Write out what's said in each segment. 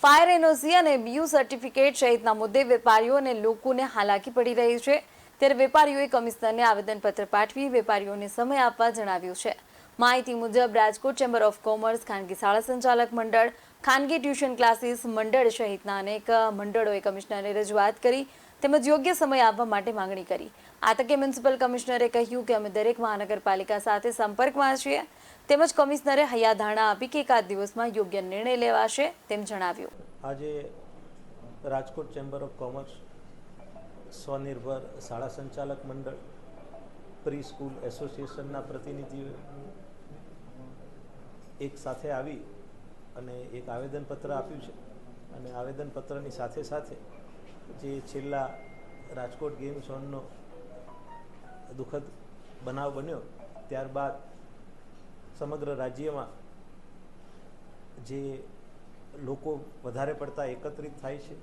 Fire NOC અને BU certificate સહિતના મુદ્દે વેપારીઓ અને લોકોને હાલાકી પડી રહી છે, ત્યારે વેપારીઓએ કમિશનરને આવેદનપત્ર પાઠવી વેપારીઓને સમય આપવા જણાવ્યું છે। માહિતી મુજબ રાજકોટ ચેમ્બર ઓફ કોમર્સ, ખાનગી શાળા સંચાલક મંડળ, ખાનગી ટ્યુશન ક્લાસીસ મંડળ સહિતના અનેક મંડળોએ કમિશનરને રજૂઆત કરી તેમજ યોગ્ય સમય આપવા માટે માંગણી કરી। આ તકે મ્યુનિસિપલ કમિશનરે કહ્યું કે અમે દરેક મહાનગરપાલિકા સાથે સંપર્કમાં છીએ તેમજ કમિશનરે હૈયાધારણા આપી કે એકાદ દિવસમાં યોગ્ય નિર્ણય લેવાશે તેમ જણાવ્યું। આજે રાજકોટ ચેમ્બર ઓફ કોમર્સ, સ્વનિર્ભર શાળા સંચાલક મંડળ, પ્રી સ્કૂલ એસોસિએશનના પ્રતિનિધિઓ એક સાથે આવી અને એક આવેદનપત્ર આપ્યું છે અને આવેદનપત્રની સાથે સાથે જે છેલ્લા રાજકોટ ગેમ ઝોનનો દુઃખદ બનાવ બન્યો ત્યારબાદ સમગ્ર રાજ્યમાં જે લોકો વધારે પડતા એકત્રિત થાય છે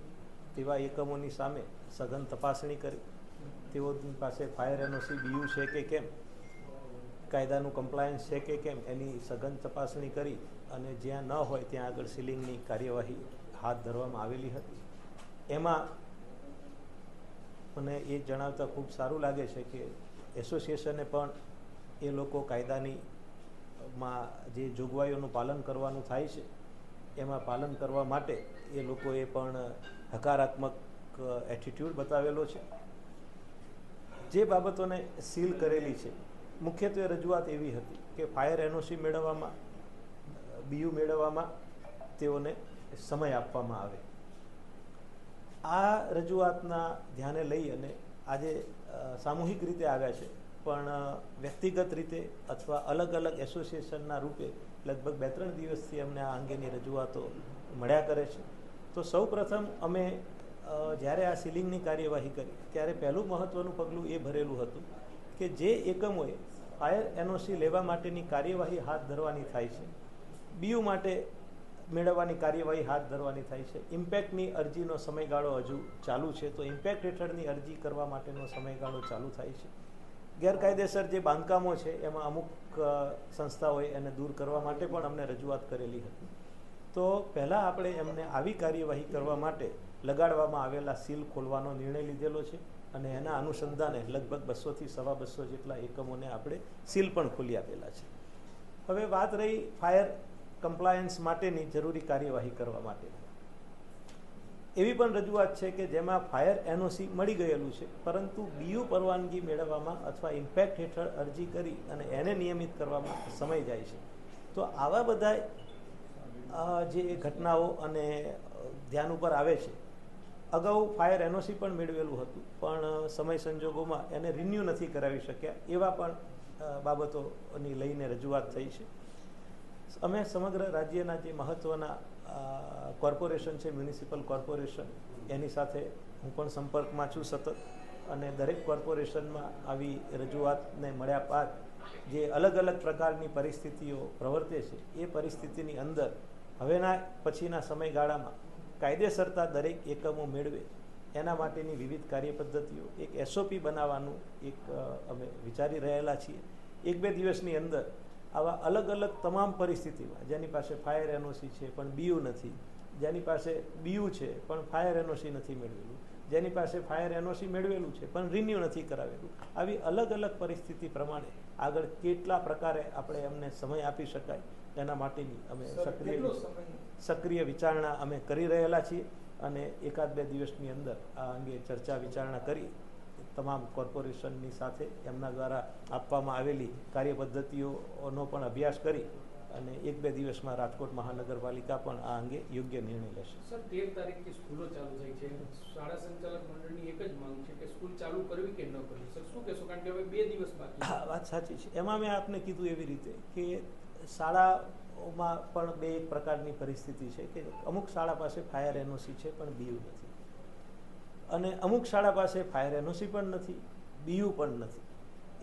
તેવા એકમોની સામે સઘન તપાસણી કરી તેઓની પાસે ફાયર એનઓસી બીયુ છે કે કેમ, કાયદાનું કમ્પ્લાયન્સ છે કે કેમ એની સઘન તપાસણી કરી અને જ્યાં ન હોય ત્યાં આગળ સીલિંગની કાર્યવાહી હાથ ધરવામાં આવેલી હતી। એમાં મને એ જણાવતા ખૂબ સારું લાગે છે કે એસોસિએશને પણ એ લોકો કાયદાની જે જોગવાઈઓનું પાલન કરવાનું થાય છે એમાં પાલન કરવા માટે એ લોકોએ પણ હકારાત્મક એટીટ્યૂડ બતાવેલો છે। જે બાબતોને સીલ કરેલી છે મુખ્યત્વે રજૂઆત એવી હતી કે ફાયર એનઓસી મેળવવામાં, બીયુ મેળવવામાં તેઓને સમય આપવામાં આવે। આ રજૂઆતના ધ્યાને લઈ અને આજે સામૂહિક રીતે આવ્યા છે પણ વ્યક્તિગત રીતે અથવા અલગ અલગ એસોસિએશનના રૂપે લગભગ 2-3 દિવસથી અમને આ અંગેની રજૂઆતો મળ્યા કરે છે। તો સૌ પ્રથમ અમે જ્યારે આ સીલિંગની કાર્યવાહી કરી ત્યારે પહેલું મહત્ત્વનું પગલું એ ભરેલું હતું કે જે એકમોએ ફાયર એનઓસી લેવા માટેની કાર્યવાહી હાથ ધરવાની થાય છે, બીયુ માટે મેળવવાની કાર્યવાહી હાથ ધરવાની થાય છે, ઇમ્પેક્ટની અરજીનો સમયગાળો હજુ ચાલુ છે તો ઇમ્પેક્ટ હેઠળની અરજી કરવા માટેનો સમયગાળો ચાલુ થાય છે। ગેરકાયદેસર જે બાંધકામો છે એમાં અમુક સંસ્થાઓએ એને દૂર કરવા માટે પણ અમને રજૂઆત કરેલી હતી। તો પહેલાં આપણે એમને આવી કાર્યવાહી કરવા માટે લગાડવામાં આવેલા સીલ ખોલવાનો નિર્ણય લીધેલો છે અને એના અનુસંધાને લગભગ 200થી 250 જેટલા એકમોને આપણે સીલ પણ ખોલી આપેલા છે। હવે વાત રહી ફાયર કમ્પ્લાયન્સ માટેની જરૂરી કાર્યવાહી કરવા માટે, એવી પણ રજૂઆત છે કે જેમાં ફાયર એનઓસી મળી ગયેલું છે પરંતુ બીયુ પરવાનગી મેળવવામાં અથવા ઇમ્પેક્ટ હેઠળ અરજી કરી અને એને નિયમિત કરવામાં સમય જાય છે। તો આવા બધા જે ઘટનાઓ અને ધ્યાન ઉપર આવે છે। અગાઉ ફાયર એનઓસી પણ મેળવેલું હતું પણ સમય સંજોગોમાં એને રિન્યૂ નથી કરાવી શક્યા, એવા પણ બાબતોની લઈને રજૂઆત થઈ છે। અમે સમગ્ર રાજ્યના જે મહત્ત્વના કોર્પોરેશન છે, મ્યુનિસિપલ કોર્પોરેશન, એની સાથે હું પણ સંપર્કમાં છું સતત અને દરેક કોર્પોરેશનમાં આવી રજૂઆતને મળ્યા બાદ જે અલગ અલગ પ્રકારની પરિસ્થિતિઓ પ્રવર્તે છે એ પરિસ્થિતિની અંદર હવેના પછીના સમયગાળામાં કાયદેસરતા દરેક એકમો મેળવે એના માટેની વિવિધ કાર્યપદ્ધતિઓ એક એસઓપી બનાવવાનું એક અમે વિચારી રહેલા છીએ। 1-2 દિવસની અંદર આવા અલગ અલગ તમામ પરિસ્થિતિમાં જેની પાસે ફાયર એનઓસી છે પણ બીયુ નથી, જેની પાસે બીયુ છે પણ ફાયર એનઓસી નથી મેળવેલું, જેની પાસે ફાયર એનઓસી મેળવેલું છે પણ રિન્યૂ નથી કરાવેલું, આવી અલગ અલગ પરિસ્થિતિ પ્રમાણે આગળ કેટલા પ્રકારે આપણે એમને સમય આપી શકાય એના માટેની અમે સક્રિય વિચારણા અમે કરી રહેલા છીએ અને 1-2 દિવસની અંદર આ અંગે ચર્ચા વિચારણા કરી તમામ કોર્પોરેશનની સાથે એમના દ્વારા આપવામાં આવેલી કાર્યપદ્ધતિઓનો પણ અભ્યાસ કરી અને 1-2 દિવસમાં રાજકોટ મહાનગરપાલિકા પણ આ અંગે યોગ્ય નિર્ણય લેશે। સર, 13 તારીખથી સ્કૂલો ચાલુ થઈ છે, શાળા સંચાલક મંડળની એક જ માંગ છે કે સ્કૂલ ચાલુ કરવી કે ન કરવી, સર શું કહેશો? કારણ કે હવે 2 દિવસ બાકી છે। હા, વાત સાચી છે। એમાં મેં આપને કીધું એવી રીતે કે શાળાઓમાં પણ બે એક પ્રકારની પરિસ્થિતિ છે કે અમુક શાળા પાસે ફાયર એનઓસી છે પણ બીયુ નથી અને અમુક શાળા પાસે ફાયર એનઓસી પણ નથી, બીયુ પણ નથી।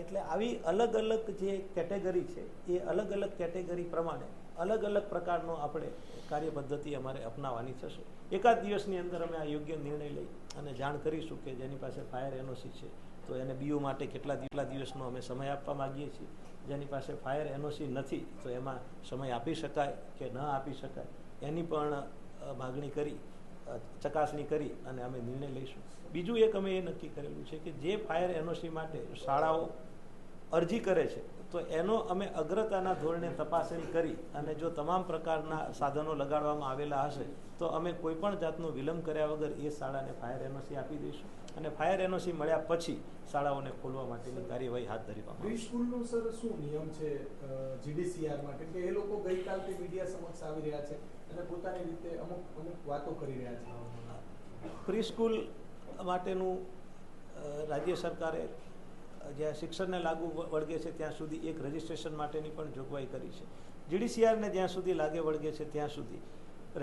એટલે આવી અલગ અલગ જે કેટેગરી છે એ અલગ અલગ કેટેગરી પ્રમાણે અલગ અલગ પ્રકારનો આપણે કાર્યપદ્ધતિ અમારે અપનાવવાની થશે। 1-8 દિવસની અંદર અમે આ યોગ્ય નિર્ણય લઈ અને જાણ કરીશું કે જેની પાસે ફાયર એનઓસી છે તો એને બીયુ માટે કેટલા દિવસનો અમે સમય આપવા માગીએ છીએ, જેની પાસે ફાયર એનઓસી નથી તો એમાં સમય આપી શકાય કે ન આપી શકાય એની પણ માગણી કરી ચકાસણી કરી અને અમે નિર્ણય લઈશું. બીજું એક અમે એ નક્કી કરેલું છે કે જે ફાયર એનઓસી માટે શાળાઓ અરજી કરે છે તો એનો અમે અગ્રતાના ધોરણે તપાસણી કરી અને જો તમામ પ્રકારના સાધનો લગાડવામાં આવેલા હશે તો અમે કોઈ પણ જાતનો વિલંબ કર્યા વગર એ શાળાને ફાયર એનઓસી આપી દઈશું અને ફાયર એનઓસી મળ્યા પછી શાળાઓને ખોલવા માટેની કાર્યવાહી હાથ ધરવામાં પ્રી સ્કૂલનો સર શું નિયમ છે જીડીસીઆર માટે કે એ લોકો ગઈકાલથી મીડિયા સમક્ષ આવી રહ્યા છે અને પોતાની રીતે અમુક વાતો કરી રહ્યા છે. પ્રી સ્કૂલ માટેનું રાજ્ય સરકારે જ્યાં શિક્ષણને લાગુ વળગે છે ત્યાં સુધી એક રજિસ્ટ્રેશન માટેની પણ જોગવાઈ કરી છે. જીડીસીઆરને જ્યાં સુધી લાગે વળગે છે ત્યાં સુધી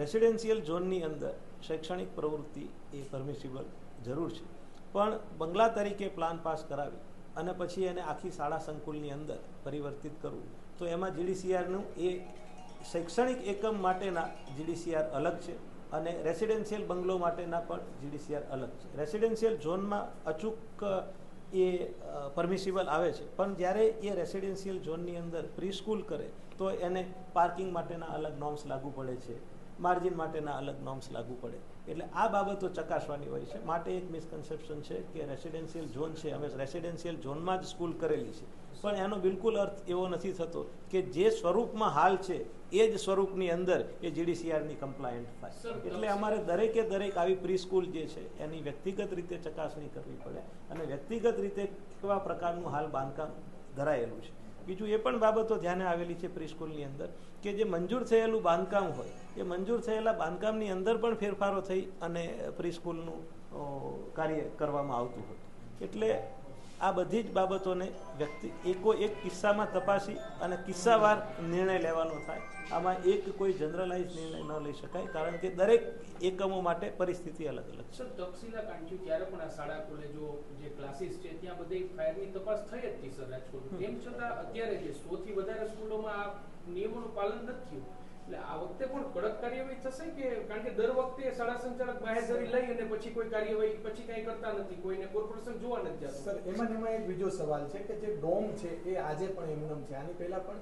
રેસિડેન્શિયલ ઝોનની અંદર શૈક્ષણિક પ્રવૃત્તિ એ પરમિસિબલ જરૂર છે, પણ બંગલા તરીકે પ્લાન પાસ કરાવી અને પછી એને આખી શાળા સંકુલની અંદર પરિવર્તિત કરવું તો એમાં જીડીસીઆરનું એ શૈક્ષણિક એકમ માટેના જીડીસીઆર અલગ છે અને રેસિડેન્શિયલ બંગલો માટેના પણ જીડીસીઆર અલગ છે. રેસિડેન્શિયલ ઝોનમાં અચૂક એ પરમિસિબલ આવે છે, પણ જ્યારે એ રેસિડેન્શિયલ ઝોનની અંદર પ્રી સ્કૂલ કરે તો એને પાર્કિંગ માટેના અલગ નોર્મ્સ લાગુ પડે છે, માર્જિન માટેના અલગ નોર્મ્સ લાગુ પડે. એટલે આ બાબતો ચકાસવાની હોય છે. માટે એક મિસકન્સેપ્શન છે કે રેસિડેન્શિયલ ઝોન છે, અમે રેસિડેન્શિયલ ઝોનમાં જ સ્કૂલ કરેલી છે, પણ એનો બિલકુલ અર્થ એવો નથી થતો કે જે સ્વરૂપમાં હાલ છે એ જ સ્વરૂપની અંદર એ જીડીસીઆરની કમ્પ્લાયન્ટ થાય. એટલે અમારે દરેકે દરેક આવી પ્રી સ્કૂલ જે છે એની વ્યક્તિગત રીતે ચકાસણી કરવી પડે અને વ્યક્તિગત રીતે કેવા પ્રકારનું હાલ બાંધકામ ધરાયેલું છે. બીજું એ પણ બાબતો ધ્યાને આવેલી છે પ્રી સ્કૂલની અંદર કે જે મંજૂર થયેલું બાંધકામ હોય એ મંજૂર થયેલા બાંધકામની અંદર પણ ફેરફારો થઈ અને પ્રી સ્કૂલનું કાર્ય કરવામાં આવતું હતું. એટલે આ બધી જ બાબતોને એક કિસ્સામાં તપાસી અને કિસ્સાવાર નિર્ણય લેવાનો થાય. આમાં એક કોઈ જનરલાઇઝ નિર્ણય ન લઈ શકાય, કારણ કે દરેક એકમો માટે પરિસ્થિતિ અલગ અલગ છે. સર, તક્ષશિલા કાંડ થયું ત્યારે પણ આ શાળા કોલેજો જે ક્લાસીસ છે ત્યાં બધે ફાયરની તપાસ થઈ જ હતી સર રાજકોટ. તેમ છતાં અત્યારે જે 100 થી વધારે સ્કૂલોમાં આ નિયમોનું પાલન નથી થયું. એટલે આ વખતે પણ કડક કાર્યવાહી થશે કે કારણ કે દર વખતે શાળા સંચાલક બાહેધરી લઈ અને પછી કોઈ કાર્યવાહી પછી કઈ કરતા નથી, કોઈને કોર્પોરેશન જોવા નથી જતું. સર, એમાં એક બીજો સવાલ છે કે જે ડોમ છે એ આજે પણ એમનેમ છે. આની પહેલા પણ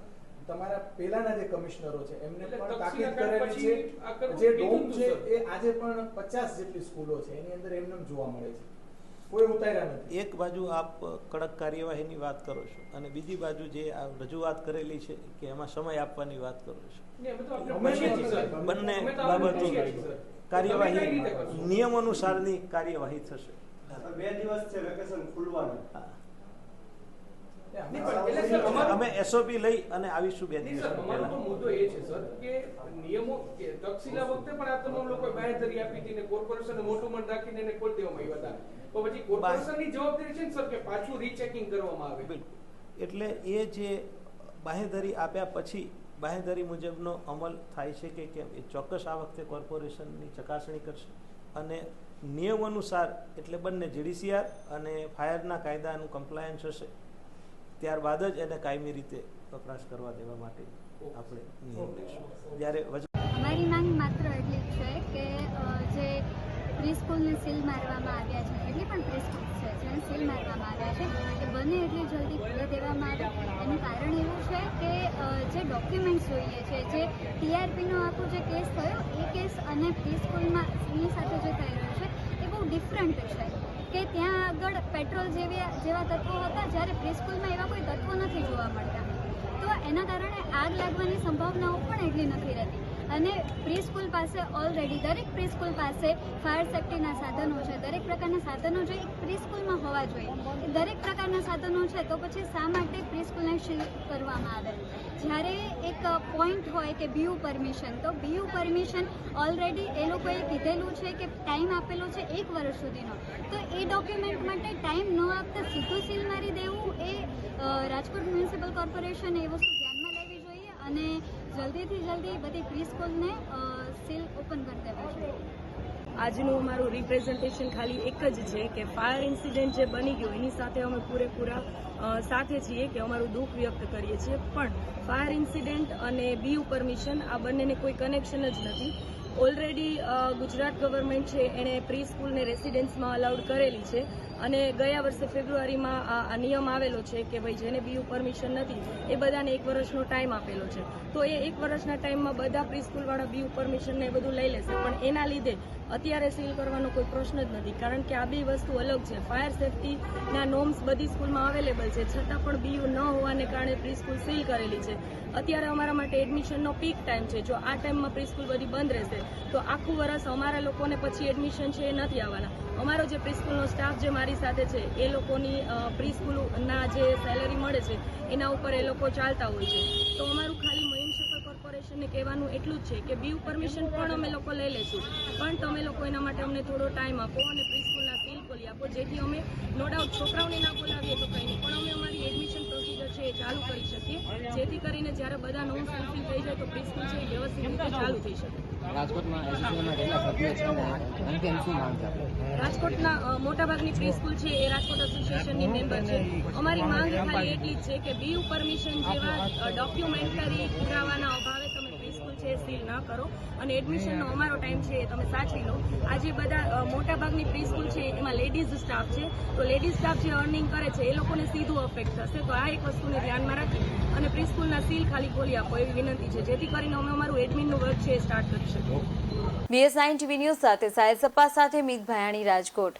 તમારા પહેલાના જે કમિશનરો છે એમને પણ તાકીદ કરેલી છે. જે ડોમ છે એ આજે પણ 50 જેટલી સ્કૂલો છે એની અંદર એમનેમ જોવા મળે છે, કોઈ ઉતાર્યા નથી. એક બાજુ આપ કડક કાર્યવાહીની વાત કરો છો અને બીજી બાજુ જે આ રજૂઆત કરેલી છે કે એમાં સમય આપવાની વાત કરો છો. બંને બાબતો કાર્યવાહી નિયમ અનુસારની કાર્યવાહી થશે. 2 દિવસ છે વેકેશન ખુલવાનું. અમે એસઓપી લઈ અને આવીશું 2 દિવસ અમારો મુદ્દો એ છે સર કે નિયમો કે તક્ષશિલા વખતે પણ આ તમામ લોકો બાહેધરી આપી હતી ને કોર્પોરેશને મોટું મન રાખીને એને ખોલી દેવામાં આવ્યા હતા. તો પછી કોર્પોરેશનની જવાબદારી છે ને સર કે પાછું રીચેકિંગ કરવામાં આવે. બિલકુલ. એટલે એ જે બાહેધરી આપ્યા પછી બાહેધરી મુજબનો અમલ થાય છે કે કેમ એ ચોક્કસ આ વખતે કોર્પોરેશનની ચકાસણી કરશે અને નિયમ અનુસાર એટલે બંને જીડીસીઆર અને ફાયરના કાયદાનું કમ્પ્લાયન્સ હશે ત્યારબાદ જ એને કાયમી રીતે વપરાશ કરવા દેવા માટે આપણે નિયમ લઈશું. જ્યારે અમારી માંગ માત્ર એટલી જ છે કે જે પ્રી સ્કૂલને સીલ મારવામાં આવ્યા છે, એટલી પણ પ્રી સ્કૂલ છે જેને સીલ મારવામાં આવ્યા છે એ બને એટલી જલ્દી ખોલી દેવામાં આવે. એનું કારણ એવું છે કે જે ડોક્યુમેન્ટ્સ જોઈએ છે, જે ટીઆરપીનો આખો જે કેસ થયો એ કેસ અને પ્રી સ્કૂલમાં એની સાથે જે થઈ રહ્યું છે એ બહુ ડિફરન્ટ છે કે ત્યાં આગળ પેટ્રોલ જેવા તત્વો હતા, જ્યારે પ્રી સ્કૂલમાં એવા કોઈ તત્વો નથી જોવા મળતા. તો એના કારણે આગ લાગવાની સંભાવનાઓ પણ એટલી નથી રહેતી. અને પ્રી સ્કૂલ પાસે ઓલરેડી દરેક પ્રી સ્કૂલ પાસે ફાયર સેફ્ટીના સાધનો છે, દરેક પ્રકારના સાધનો જે એક પ્રી સ્કૂલમાં હોવા જોઈએ. એ દરેક પ્રકારના સાધનો છે તો પછી શા માટે પ્રી સ્કૂલને સીલ કરવામાં આવે? જ્યારે એક પોઈન્ટ હોય કે બીયુ પરમિશન, તો બીયુ પરમિશન ઓલરેડી એ લોકોએ કીધેલું છે કે ટાઈમ આપેલો છે 1 વર્ષ સુધીનો. તો એ ડોક્યુમેન્ટ માટે ટાઈમ ન આપતા સીધું સીલ મારી દેવું એ રાજકોટ મ્યુનિસિપલ કોર્પોરેશન એ વસ્તુ ધ્યાનમાં લેવી જોઈએ અને જલ્દીથી જલ્દી બધી પ્રી સ્કૂલને સીલ ઓપન કરી દેવા જોઈએ. આજનું અમારું રિપ્રેઝન્ટેશન ખાલી એક જ છે કે ફાયર ઇન્સિડન્ટ જે બની ગયો એની સાથે અમે પૂરેપૂરા સાથે છીએ કે અમારું દુઃખ વ્યક્ત કરીએ છીએ, પણ ફાયર ઇન્સિડન્ટ અને બીયુ પરમિશન આ બંનેને કોઈ કનેક્શન જ નથી. ઓલરેડી ગુજરાત ગવર્મેન્ટ છે એણે પ્રી સ્કૂલને રેસિડેન્સમાં અલાઉડ કરેલી છે અને ગયા વર્ષે ફેબ્રુઆરીમાં આ નિયમ આવેલો છે કે ભાઈ જેને બીયુ પરમિશન નથી એ બધાને 1 વર્ષનો ટાઈમ આપેલો છે. તો એ 1 વર્ષના ટાઈમમાં બધા પ્રી સ્કૂલવાળા બીયુ પરમિશન ને એ બધું લઈ લેશે, પણ એના લીધે અત્યારે સીલ કરવાનો કોઈ પ્રશ્ન જ નથી, કારણ કે આ બે વસ્તુ અલગ છે. ફાયર સેફટીના નોર્મ્સ બધી સ્કૂલમાં અવેલેબલ છે, છતાં પણ બીયુ ન હોવાને કારણે પ્રી સ્કૂલ સીલ કરેલી છે. અત્યારે અમારા માટે એડમિશનનો પીક ટાઈમ છે. જો આ ટાઈમમાં પ્રી સ્કૂલ બધી બંધ રહેશે તો આખું વર્ષ અમારા લોકોને પછી એડમિશન છે એ નથી આવવાના. અમારો જે પ્રી સ્કૂલનો સ્ટાફ જે મારી સાથે છે એ લોકોની પ્રી સ્કૂલના જે સેલેરી મળે છે એના ઉપર એ લોકો ચાલતા હોય છે. તો અમારું ખાલી મ્યુનિસિપલ કોર્પોરેશનને કહેવાનું એટલું જ છે કે બીયુ પરમિશન પણ અમે લોકો લઈ લઈશું, પણ તમે લોકો એના માટે અમને થોડો ટાઈમ આપો અને પ્રી સ્કૂલના સીલ ખોલી આપો, જેથી અમે નો ડાઉટ છોકરાઓને ના બોલાવીએ તો કંઈ નહીં, પણ અમે અમારી એડમિશન પ્રોસિજર છે એ ચાલુ કરી શકીએ, જેથી કરીને જ્યારે બધા નોન ફૂલફિલ થઈ જાય તો પ્રી સ્કૂલ છે એ વ્યવસ્થિત રીતે ચાલુ થઈ શકે. રાજકોટના મોટાભાગની પ્રી સ્કૂલ છે એ રાજકોટ એસોસિએશનની મેમ્બર છે. અમારી માંગ ખાલી એટલી જ છે કે બીયુ પરમિશન જેવા ડોક્યુમેન્ટરી પુરાવાના અભાવે તમે પ્રી સ્કૂલ છે સીલ ના કરો અને એડમિશનનો અમારો ટાઈમ છે એ તમે સાચવી લો. આજે બધા મોટાભાગની પ્રી સ્કૂલ છે એમાં લેડીઝ સ્ટાફ છે, તો લેડીઝ સ્ટાફ જે અર્નિંગ કરે છે એ લોકોને સીધું અફેક્ટ થશે. તો આ એક વસ્તુને ધ્યાનમાં રાખી અને પ્રી સ્કૂલના સીલ ખાલી ખોલી આપો એવી વિનંતી છે, જેથી કરીને અમે અમારું એડમિનનું વર્ક છે એ સ્ટાર્ટ કરી શકીએ. BS9 TV ન્યૂઝ સાથે સાહેબ સપ્પા સાથે મીત ભયાણી, રાજકોટ.